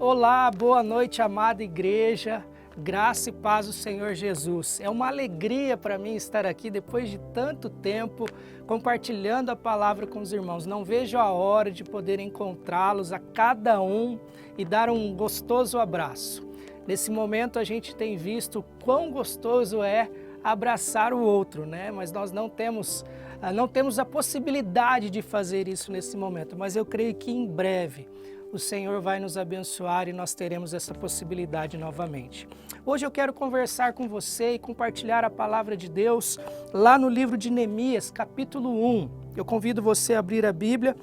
Olá, boa noite, amada igreja, graça e paz do Senhor Jesus. É uma alegria para mim estar aqui depois de tanto tempo compartilhando a palavra com os irmãos. Não vejo a hora de poder encontrá-los a cada um e dar um gostoso abraço. Nesse momento a gente tem visto quão gostoso é abraçar o outro, né? Mas nós não temos a possibilidade de fazer isso nesse momento, mas eu creio que em breve o Senhor vai nos abençoar e nós teremos essa possibilidade novamente. Hoje eu quero conversar com você e compartilhar a palavra de Deus lá no livro de Neemias, capítulo 1. Eu convido você a abrir a Bíblia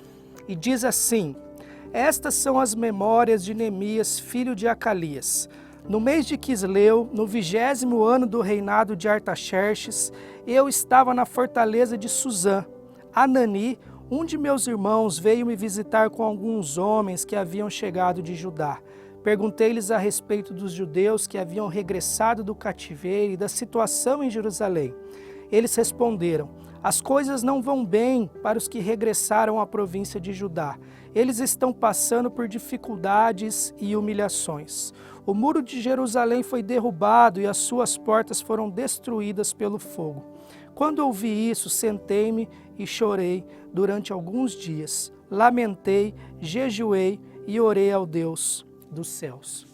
e diz assim: Estas são as memórias de Neemias, filho de Acalias. No mês de Quisleu, no 20º ano do reinado de Artaxerxes, eu estava na fortaleza de Suzã. Anani, um de meus irmãos, veio me visitar com alguns homens que haviam chegado de Judá. Perguntei-lhes a respeito dos judeus que haviam regressado do cativeiro e da situação em Jerusalém. Eles responderam: As coisas não vão bem para os que regressaram à província de Judá. Eles estão passando por dificuldades e humilhações. O muro de Jerusalém foi derrubado e as suas portas foram destruídas pelo fogo. Quando ouvi isso, sentei-me e chorei durante alguns dias. Lamentei, jejuei e orei ao Deus dos céus.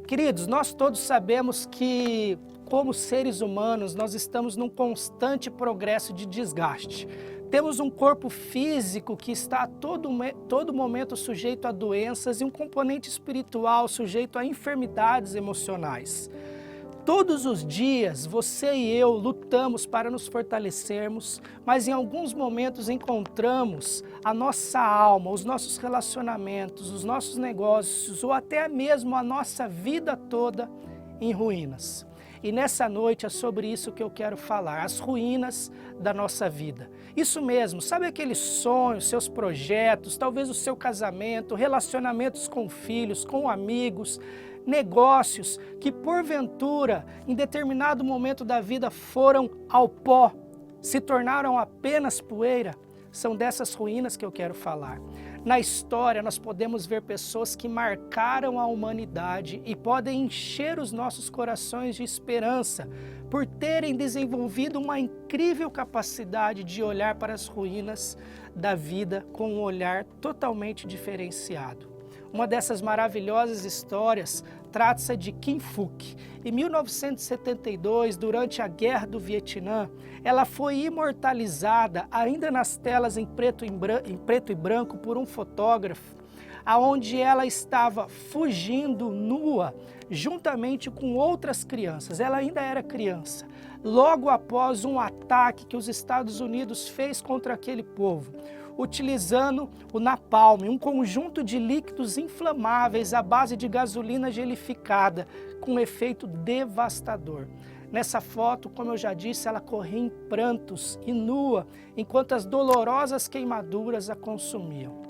Queridos, nós todos sabemos que, como seres humanos, nós estamos num constante progresso de desgaste. Temos um corpo físico que está a todo momento sujeito a doenças e um componente espiritual sujeito a enfermidades emocionais. Todos os dias, você e eu lutamos para nos fortalecermos, mas em alguns momentos encontramos a nossa alma, os nossos relacionamentos, os nossos negócios ou até mesmo a nossa vida toda em ruínas. E nessa noite é sobre isso que eu quero falar, as ruínas da nossa vida. Isso mesmo, sabe aqueles sonhos, seus projetos, talvez o seu casamento, relacionamentos com filhos, com amigos, negócios que porventura, em determinado momento da vida, foram ao pó, se tornaram apenas poeira? São dessas ruínas que eu quero falar. Na história, nós podemos ver pessoas que marcaram a humanidade e podem encher os nossos corações de esperança por terem desenvolvido uma incrível capacidade de olhar para as ruínas da vida com um olhar totalmente diferenciado. Uma dessas maravilhosas histórias trata-se de Kim Phuc. Em 1972, durante a Guerra do Vietnã, ela foi imortalizada ainda nas telas em preto e branco por um fotógrafo, aonde ela estava fugindo nua, juntamente com outras crianças. Ela ainda era criança, logo após um ataque que os Estados Unidos fez contra aquele povo, utilizando o napalm, um conjunto de líquidos inflamáveis à base de gasolina gelificada, com efeito devastador. Nessa foto, como eu já disse, ela corria em prantos e nua, enquanto as dolorosas queimaduras a consumiam.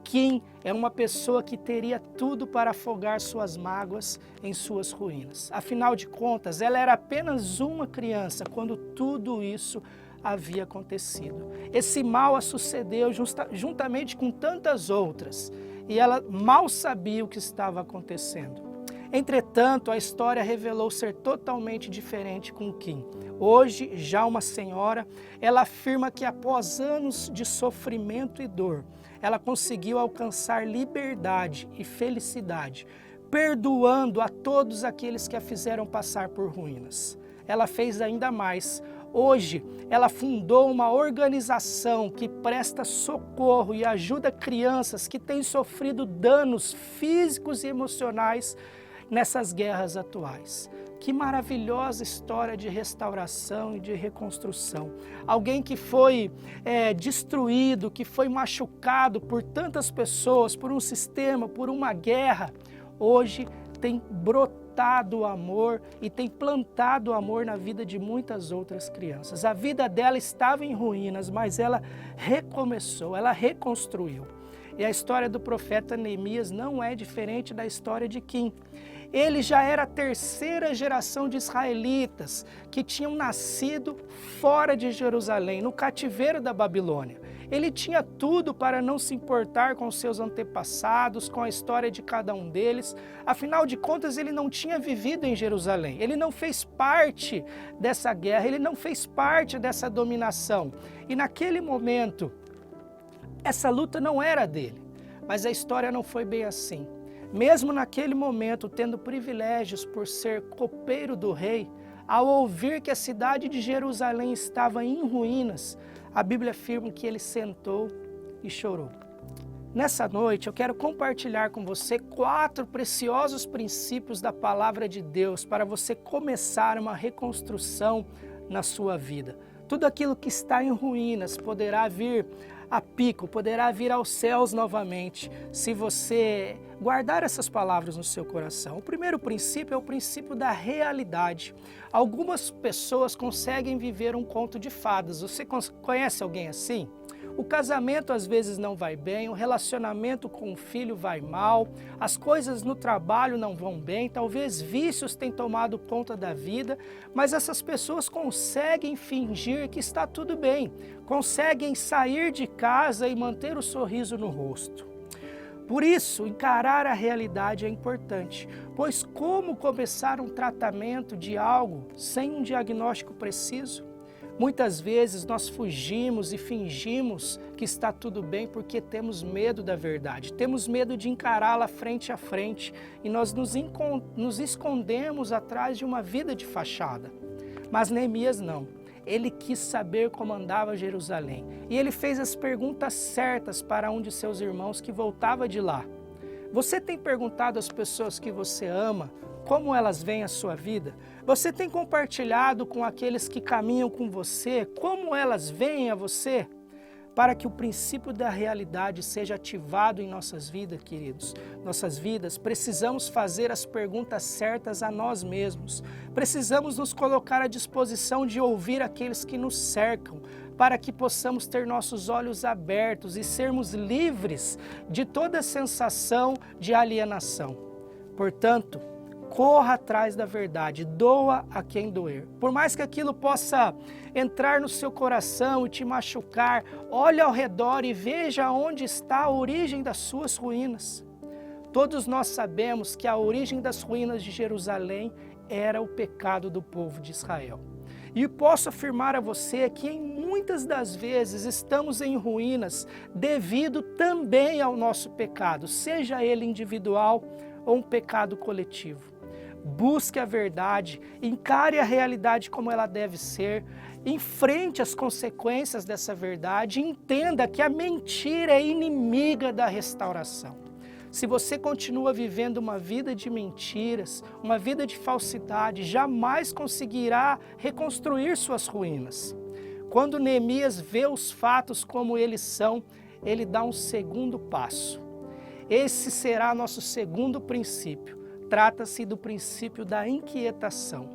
Kim é uma pessoa que teria tudo para afogar suas mágoas em suas ruínas. Afinal de contas, ela era apenas uma criança quando tudo isso havia acontecido. Esse mal a sucedeu juntamente com tantas outras, e ela mal sabia o que estava acontecendo. Entretanto, a história revelou ser totalmente diferente com Kim. Hoje, já uma senhora, ela afirma que após anos de sofrimento e dor, ela conseguiu alcançar liberdade e felicidade, perdoando a todos aqueles que a fizeram passar por ruínas. Ela fez ainda mais. Hoje, ela fundou uma organização que presta socorro e ajuda crianças que têm sofrido danos físicos e emocionais nessas guerras atuais. Que maravilhosa história de restauração e de reconstrução. Alguém que foi destruído, que foi machucado por tantas pessoas, por um sistema, por uma guerra, hoje tem brotado amor e tem plantado amor na vida de muitas outras crianças. A vida dela estava em ruínas, mas ela recomeçou, ela reconstruiu. E a história do profeta Neemias não é diferente da história de Kim. Ele já era a terceira geração de israelitas que tinham nascido fora de Jerusalém, no cativeiro da Babilônia. Ele tinha tudo para não se importar com seus antepassados, com a história de cada um deles. Afinal de contas, ele não tinha vivido em Jerusalém. Ele não fez parte dessa guerra, ele não fez parte dessa dominação. E naquele momento, essa luta não era dele. Mas a história não foi bem assim. Mesmo naquele momento, tendo privilégios por ser copeiro do rei, ao ouvir que a cidade de Jerusalém estava em ruínas, a Bíblia afirma que ele sentou e chorou. Nessa noite eu quero compartilhar com você 4 preciosos princípios da palavra de Deus para você começar uma reconstrução na sua vida. Tudo aquilo que está em ruínas poderá vir a pico, poderá vir aos céus novamente, se você guardar essas palavras no seu coração. O primeiro princípio é o princípio da realidade. Algumas pessoas conseguem viver um conto de fadas. Você conhece alguém assim? O casamento às vezes não vai bem, o relacionamento com o filho vai mal, as coisas no trabalho não vão bem, talvez vícios tenham tomado conta da vida, mas essas pessoas conseguem fingir que está tudo bem, conseguem sair de casa e manter o sorriso no rosto. Por isso, encarar a realidade é importante, pois como começar um tratamento de algo sem um diagnóstico preciso? Muitas vezes nós fugimos e fingimos que está tudo bem porque temos medo da verdade, temos medo de encará-la frente a frente e nós nos escondemos atrás de uma vida de fachada. Mas Neemias não, ele quis saber como andava Jerusalém e ele fez as perguntas certas para um de seus irmãos que voltava de lá. Você tem perguntado às pessoas que você ama como elas veem a sua vida? Você tem compartilhado com aqueles que caminham com você como elas veem a você? Para que o princípio da realidade seja ativado em nossas vidas, queridos, nossas vidas, precisamos fazer as perguntas certas a nós mesmos. Precisamos nos colocar à disposição de ouvir aqueles que nos cercam, para que possamos ter nossos olhos abertos e sermos livres de toda sensação de alienação. Portanto, corra atrás da verdade, doa a quem doer. Por mais que aquilo possa entrar no seu coração e te machucar, olhe ao redor e veja onde está a origem das suas ruínas. Todos nós sabemos que a origem das ruínas de Jerusalém era o pecado do povo de Israel. E posso afirmar a você que em muitas das vezes estamos em ruínas devido também ao nosso pecado, seja ele individual ou um pecado coletivo. Busque a verdade, encare a realidade como ela deve ser, enfrente as consequências dessa verdade e entenda que a mentira é inimiga da restauração. Se você continua vivendo uma vida de mentiras, uma vida de falsidade, jamais conseguirá reconstruir suas ruínas. Quando Neemias vê os fatos como eles são, ele dá um segundo passo. Esse será nosso segundo princípio. Trata-se do princípio da inquietação.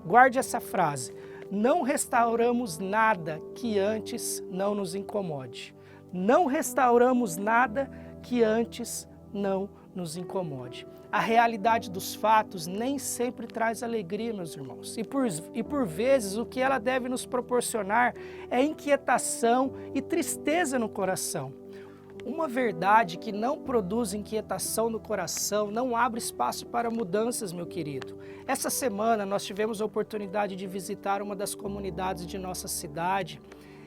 Guarde essa frase: não restauramos nada que antes não nos incomode. Não restauramos nada que antes não nos incomode. A realidade dos fatos nem sempre traz alegria, meus irmãos. E por vezes o que ela deve nos proporcionar é inquietação e tristeza no coração. Uma verdade que não produz inquietação no coração não abre espaço para mudanças, meu querido. Essa semana nós tivemos a oportunidade de visitar uma das comunidades de nossa cidade,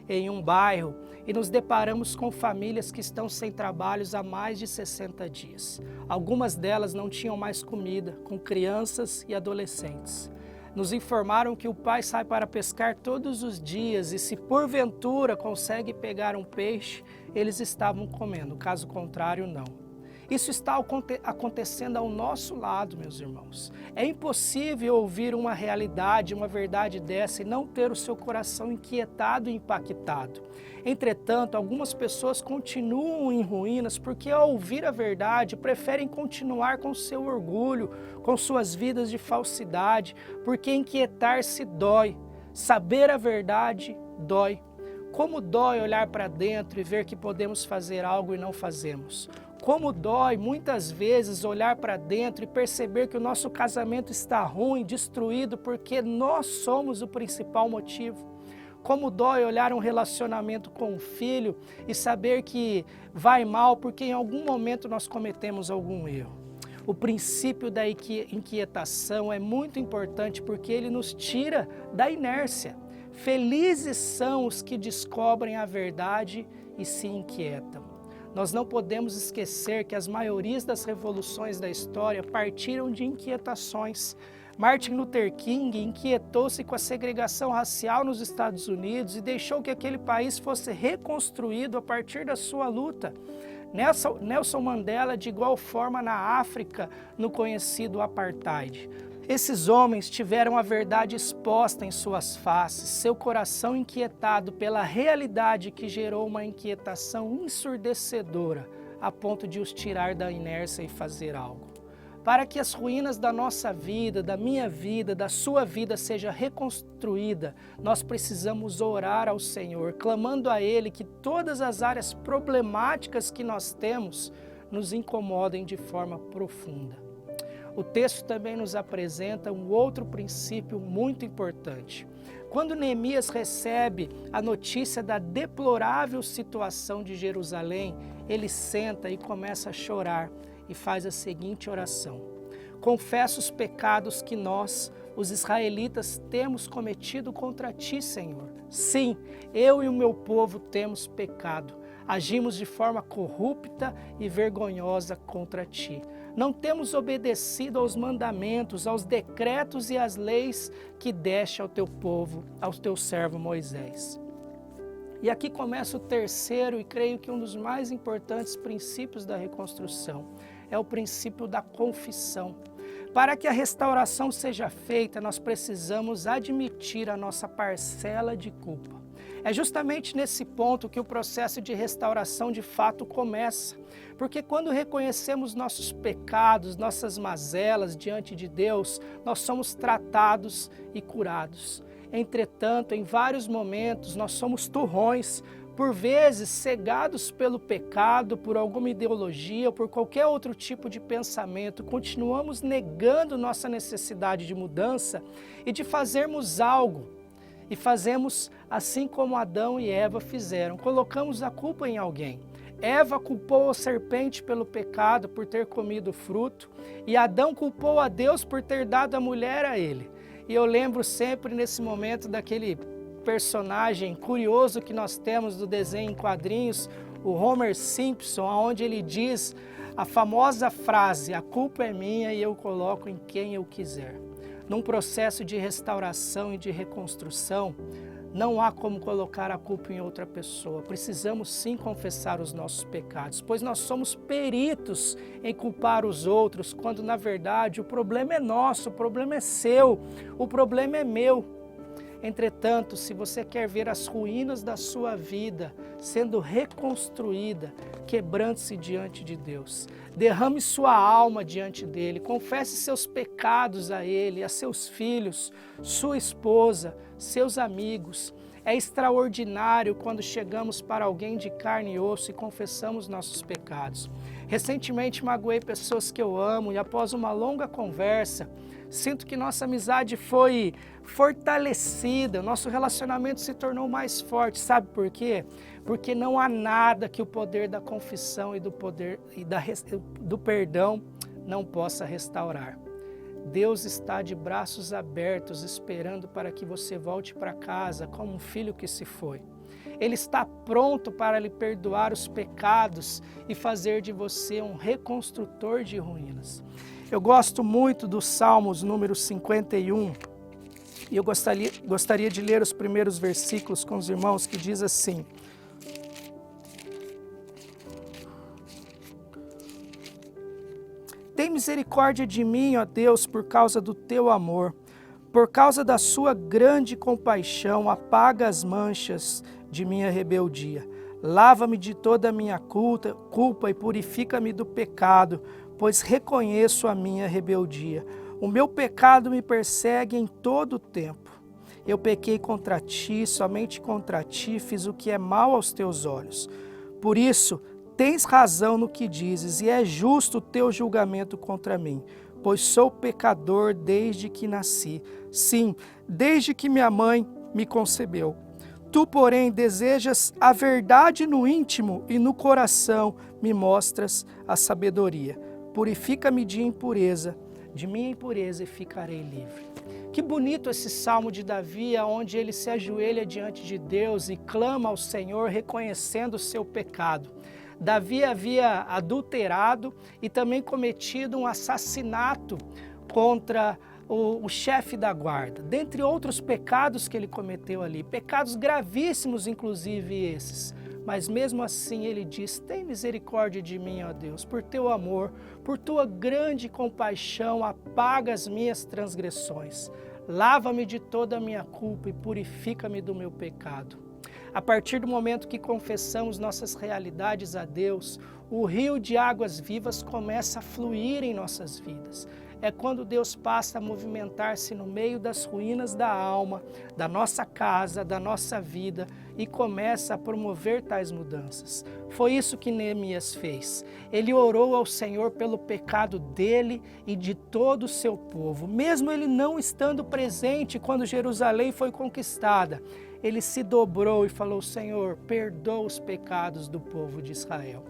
em um bairro, e nos deparamos com famílias que estão sem trabalhos há mais de 60 dias. Algumas delas não tinham mais comida, com crianças e adolescentes. Nos informaram que o pai sai para pescar todos os dias e se porventura consegue pegar um peixe, eles estavam comendo, caso contrário não. Isso está acontecendo ao nosso lado, meus irmãos. É impossível ouvir uma realidade, uma verdade dessa e não ter o seu coração inquietado e impactado. Entretanto, algumas pessoas continuam em ruínas porque ao ouvir a verdade preferem continuar com seu orgulho, com suas vidas de falsidade, porque inquietar-se dói, saber a verdade dói. Como dói olhar para dentro e ver que podemos fazer algo e não fazemos. Como dói muitas vezes olhar para dentro e perceber que o nosso casamento está ruim, destruído, porque nós somos o principal motivo. Como dói olhar um relacionamento com um filho e saber que vai mal porque em algum momento nós cometemos algum erro. O princípio da inquietação é muito importante porque ele nos tira da inércia. Felizes são os que descobrem a verdade e se inquietam. Nós não podemos esquecer que as maiorias das revoluções da história partiram de inquietações. Martin Luther King inquietou-se com a segregação racial nos Estados Unidos e deixou que aquele país fosse reconstruído a partir da sua luta. Nelson Mandela, de igual forma, na África, no conhecido apartheid. Esses homens tiveram a verdade exposta em suas faces, seu coração inquietado pela realidade que gerou uma inquietação ensurdecedora, a ponto de os tirar da inércia e fazer algo. Para que as ruínas da nossa vida, da minha vida, da sua vida seja reconstruída, nós precisamos orar ao Senhor, clamando a Ele que todas as áreas problemáticas que nós temos nos incomodem de forma profunda. O texto também nos apresenta um outro princípio muito importante. Quando Neemias recebe a notícia da deplorável situação de Jerusalém, ele senta e começa a chorar e faz a seguinte oração: confesso os pecados que nós, os israelitas, temos cometido contra ti, Senhor. Sim, eu e o meu povo temos pecado. Agimos de forma corrupta e vergonhosa contra ti. Não temos obedecido aos mandamentos, aos decretos e às leis que deste ao teu povo, ao teu servo Moisés. E aqui começa o terceiro e creio que um dos mais importantes princípios da reconstrução. É o princípio da confissão. Para que a restauração seja feita, nós precisamos admitir a nossa parcela de culpa. É justamente nesse ponto que o processo de restauração de fato começa. Porque quando reconhecemos nossos pecados, nossas mazelas diante de Deus, nós somos tratados e curados. Entretanto, em vários momentos, nós somos turrões, por vezes cegados pelo pecado, por alguma ideologia ou por qualquer outro tipo de pensamento, continuamos negando nossa necessidade de mudança e de fazermos algo. E fazemos assim como Adão e Eva fizeram, colocamos a culpa em alguém. Eva culpou a serpente pelo pecado, por ter comido o fruto, e Adão culpou a Deus por ter dado a mulher a ele. E eu lembro sempre nesse momento daquele personagem curioso que nós temos do desenho em quadrinhos, o Homer Simpson, onde ele diz a famosa frase: a culpa é minha e eu coloco em quem eu quiser. Num processo de restauração e de reconstrução, não há como colocar a culpa em outra pessoa. Precisamos sim confessar os nossos pecados, pois nós somos peritos em culpar os outros, quando na verdade o problema é nosso, o problema é seu, o problema é meu. Entretanto, se você quer ver as ruínas da sua vida sendo reconstruída, quebrante-se diante de Deus. Derrame sua alma diante dele, confesse seus pecados a ele, a seus filhos, sua esposa, seus amigos. É extraordinário quando chegamos para alguém de carne e osso e confessamos nossos pecados. Recentemente magoei pessoas que eu amo e após uma longa conversa, sinto que nossa amizade foi fortalecida, nosso relacionamento se tornou mais forte. Sabe por quê? Porque não há nada que o poder da confissão e do perdão não possa restaurar. Deus está de braços abertos esperando para que você volte para casa como um filho que se foi. Ele está pronto para lhe perdoar os pecados e fazer de você um reconstrutor de ruínas. Eu gosto muito do Salmos número 51 e eu gostaria de ler os primeiros versículos com os irmãos, que diz assim: tem misericórdia de mim, ó Deus, por causa do teu amor. Por causa da sua grande compaixão, apaga as manchas de minha rebeldia. Lava-me de toda a minha culpa e purifica-me do pecado, pois reconheço a minha rebeldia. O meu pecado me persegue em todo o tempo. Eu pequei contra ti, somente contra ti, fiz o que é mal aos teus olhos. Por isso, tens razão no que dizes, e é justo o teu julgamento contra mim, pois sou pecador desde que nasci, sim, desde que minha mãe me concebeu. Tu, porém, desejas a verdade no íntimo e no coração me mostras a sabedoria. Purifica-me de impureza, de minha impureza e ficarei livre. Que bonito esse salmo de Davi, onde ele se ajoelha diante de Deus e clama ao Senhor, reconhecendo o seu pecado. Davi havia adulterado e também cometido um assassinato contra o chefe da guarda, dentre outros pecados que ele cometeu ali, pecados gravíssimos inclusive esses. Mas mesmo assim ele diz, tem misericórdia de mim, ó Deus, por teu amor, por tua grande compaixão, apaga as minhas transgressões. Lava-me de toda a minha culpa e purifica-me do meu pecado. A partir do momento que confessamos nossas realidades a Deus, o rio de águas vivas começa a fluir em nossas vidas. É quando Deus passa a movimentar-se no meio das ruínas da alma, da nossa casa, da nossa vida e começa a promover tais mudanças. Foi isso que Neemias fez. Ele orou ao Senhor pelo pecado dele e de todo o seu povo. Mesmo ele não estando presente quando Jerusalém foi conquistada, ele se dobrou e falou, Senhor, perdoa os pecados do povo de Israel.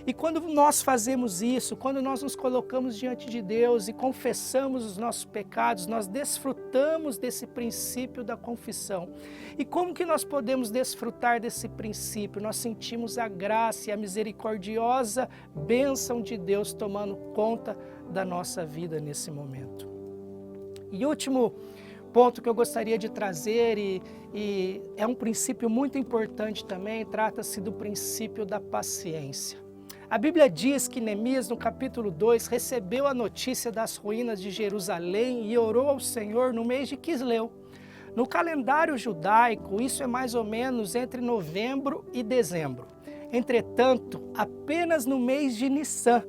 E quando nós fazemos isso, quando nós nos colocamos diante de Deus e confessamos os nossos pecados, nós desfrutamos desse princípio da confissão. E como que nós podemos desfrutar desse princípio? Nós sentimos a graça e a misericordiosa bênção de Deus tomando conta da nossa vida nesse momento. E último ponto que eu gostaria de trazer, e é um princípio muito importante também, trata-se do princípio da paciência. A Bíblia diz que Neemias, no capítulo 2, recebeu a notícia das ruínas de Jerusalém e orou ao Senhor no mês de Quisleu. No calendário judaico, isso é mais ou menos entre novembro e dezembro. Entretanto, apenas no mês de Nissan,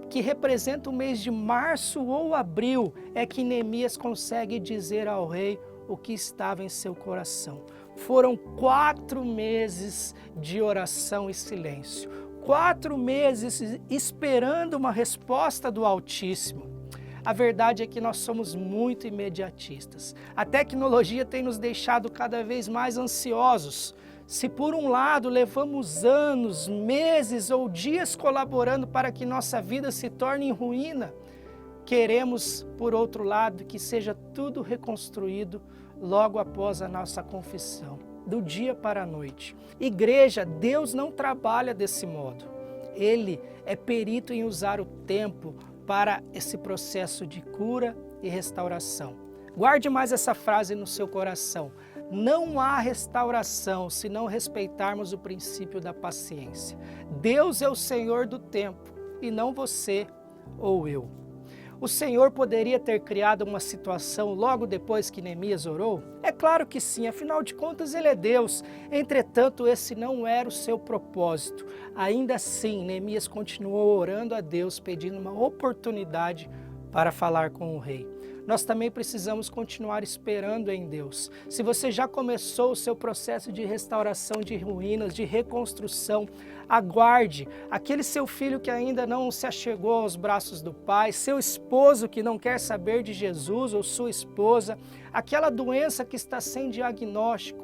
que representa o mês de março ou abril, é que Neemias consegue dizer ao rei o que estava em seu coração. Foram 4 meses de oração e silêncio. 4 meses esperando uma resposta do Altíssimo. A verdade é que nós somos muito imediatistas. A tecnologia tem nos deixado cada vez mais ansiosos. Se por um lado levamos anos, meses ou dias colaborando para que nossa vida se torne em ruína, queremos, por outro lado, que seja tudo reconstruído logo após a nossa confissão, do dia para a noite. Igreja, Deus não trabalha desse modo. Ele é perito em usar o tempo para esse processo de cura e restauração. Guarde mais essa frase no seu coração. Não há restauração se não respeitarmos o princípio da paciência. Deus é o Senhor do tempo e não você ou eu. O Senhor poderia ter criado uma situação logo depois que Neemias orou? É claro que sim, afinal de contas ele é Deus. Entretanto, esse não era o seu propósito. Ainda assim, Neemias continuou orando a Deus, pedindo uma oportunidade para falar com o rei. Nós também precisamos continuar esperando em Deus. Se você já começou o seu processo de restauração de ruínas, de reconstrução, aguarde. Aquele seu filho que ainda não se achegou aos braços do Pai, seu esposo que não quer saber de Jesus ou sua esposa, aquela doença que está sem diagnóstico,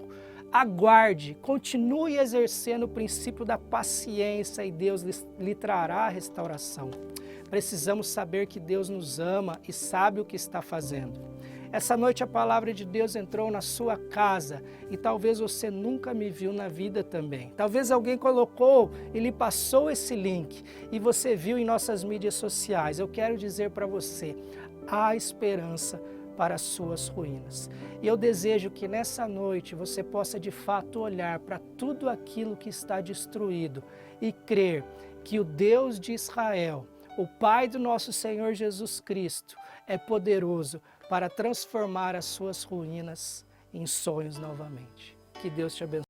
aguarde, continue exercendo o princípio da paciência e Deus lhe trará a restauração. Precisamos saber que Deus nos ama e sabe o que está fazendo. Essa noite a palavra de Deus entrou na sua casa e talvez você nunca me viu na vida também. Talvez alguém colocou e lhe passou esse link e você viu em nossas mídias sociais. Eu quero dizer para você, há esperança para as suas ruínas. E eu desejo que nessa noite você possa de fato olhar para tudo aquilo que está destruído e crer que o Deus de Israel, o Pai do nosso Senhor Jesus Cristo, é poderoso para transformar as suas ruínas em sonhos novamente. Que Deus te abençoe.